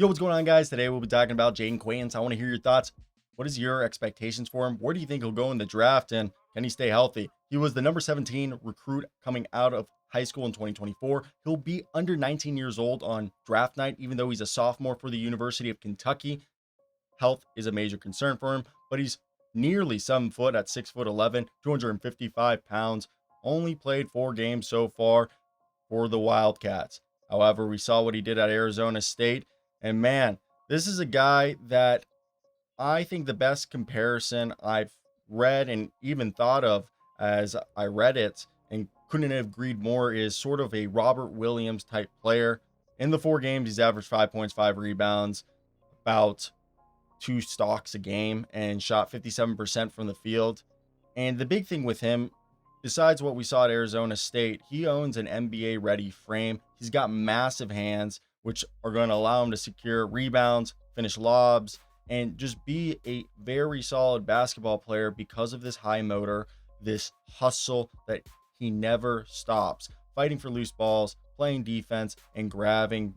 Yo, what's going on, guys? Today we'll be talking about Jayden Quaintance. I want to hear your thoughts. What is your expectations for him? Where do you think he'll go in the draft, and can he stay healthy? He was the number 17 recruit coming out of high school in 2024. He'll be under 19 years old on draft night, even though he's a sophomore for the University of Kentucky. Health is a major concern for him, but he's nearly 7 foot at 6'11", 255 pounds. Only played 4 games so far for the Wildcats. However, we saw what he did at Arizona State. And man, this is a guy that I think the best comparison I've read and even thought of as I read it and couldn't have agreed more is sort of a Robert Williams type player. In the 4 games, he's averaged 5 points, 5 rebounds, about 2 stocks a game, and shot 57% from the field. And the big thing with him, besides what we saw at Arizona State, he owns an NBA ready frame. He's got massive hands, which are going to allow him to secure rebounds, finish lobs, and just be a very solid basketball player because of this high motor, this hustle that he never stops, fighting for loose balls, playing defense, and grabbing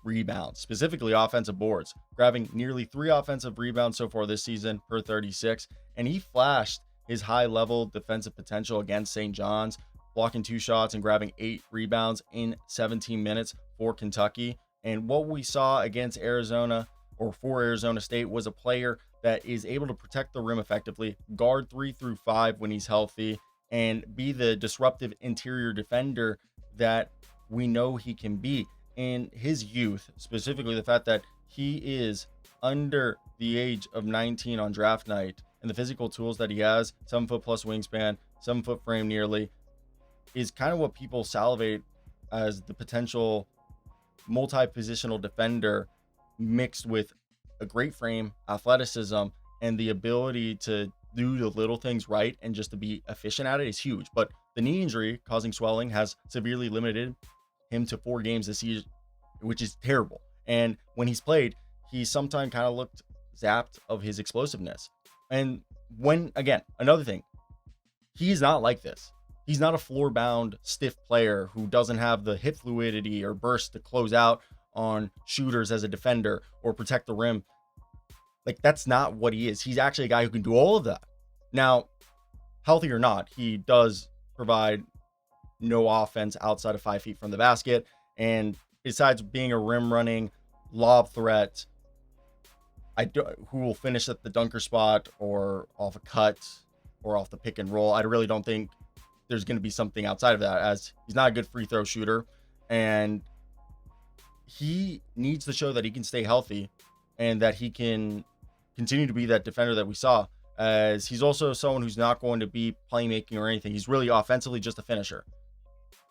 rebounds, specifically offensive boards, grabbing nearly 3 offensive rebounds so far this season per 36. And he flashed his high-level defensive potential against St. John's, blocking 2 shots and grabbing 8 rebounds in 17 minutes for Kentucky. And what we saw against Arizona, or for Arizona State, was a player that is able to protect the rim effectively, guard 3 through 5 when he's healthy, and be the disruptive interior defender that we know he can be. And his youth, specifically the fact that he is under the age of 19 on draft night, and the physical tools that he has, 7 foot plus wingspan, 7 foot frame nearly, is kind of what people salivate as the potential multi-positional defender, mixed with a great frame, athleticism, and the ability to do the little things right and just to be efficient at it is huge. But the knee injury causing swelling has severely limited him to 4 games this season, which is terrible. And when he's played, he sometimes kind of looked zapped of his explosiveness. And when, again, another thing, he's not like this. He's not a floor-bound, stiff player who doesn't have the hip fluidity or burst to close out on shooters as a defender or protect the rim. Like, that's not what he is. He's actually a guy who can do all of that. Now, healthy or not, he does provide no offense outside of 5 feet from the basket. And besides being a rim-running lob threat, who will finish at the dunker spot or off a cut or off the pick and roll, I really don't think there's going to be something outside of that, as he's not a good free throw shooter, and he needs to show that he can stay healthy and that he can continue to be that defender that we saw, as he's also someone who's not going to be playmaking or anything. He's really offensively just a finisher.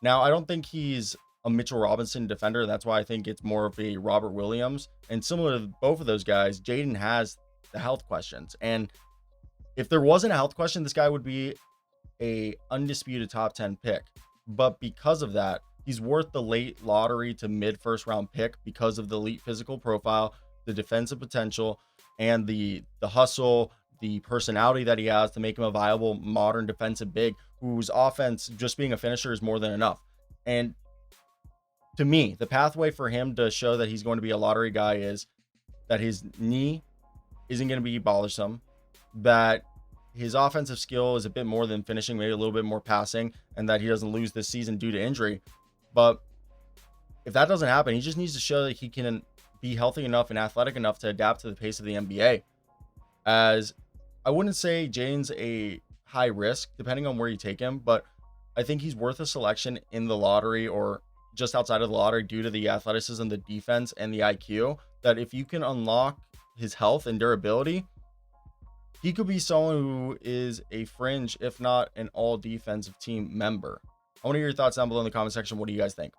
Now, I don't think he's a Mitchell Robinson defender. That's why I think it's more of a Robert Williams. And similar to both of those guys, Jayden has the health questions. And if there wasn't a health question, this guy would be a undisputed top 10 pick. But because of that, he's worth the late lottery to mid first round pick because of the elite physical profile, the defensive potential, and the hustle, the personality that he has to make him a viable modern defensive big whose offense, just being a finisher, is more than enough. And to me, the pathway for him to show that he's going to be a lottery guy is that his knee isn't going to be bothersome, that his offensive skill is a bit more than finishing, maybe a little bit more passing, and that he doesn't lose this season due to injury. But if that doesn't happen, he just needs to show that he can be healthy enough and athletic enough to adapt to the pace of the NBA. As I wouldn't say Jane's a high risk, depending on where you take him, but I think he's worth a selection in the lottery or just outside of the lottery due to the athleticism, the defense, and the IQ, that if you can unlock his health and durability, he could be someone who is a fringe, if not an all defensive team member. I want to hear your thoughts down below in the comment section. What do you guys think?